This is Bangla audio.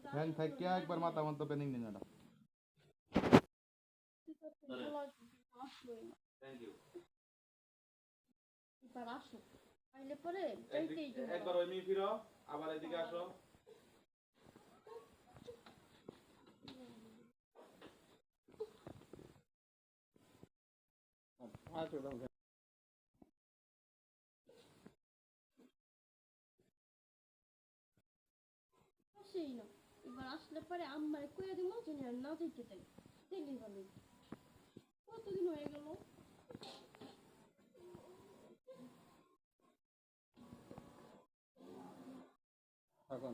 ফ্যান থেকে একবার মাথা মতো পেনিং নিন এটা থ্যাংক ইউ এবার আসো আইলে পরে যাইতেই একবার ওই মি ফিরো আবার এদিকে আসো সেই না এবার আসলে পরে আম্মারে কইয়া দিব জানি আর না যাইতে চাই তেলি ভালো কতদিন হয়ে গেল এখন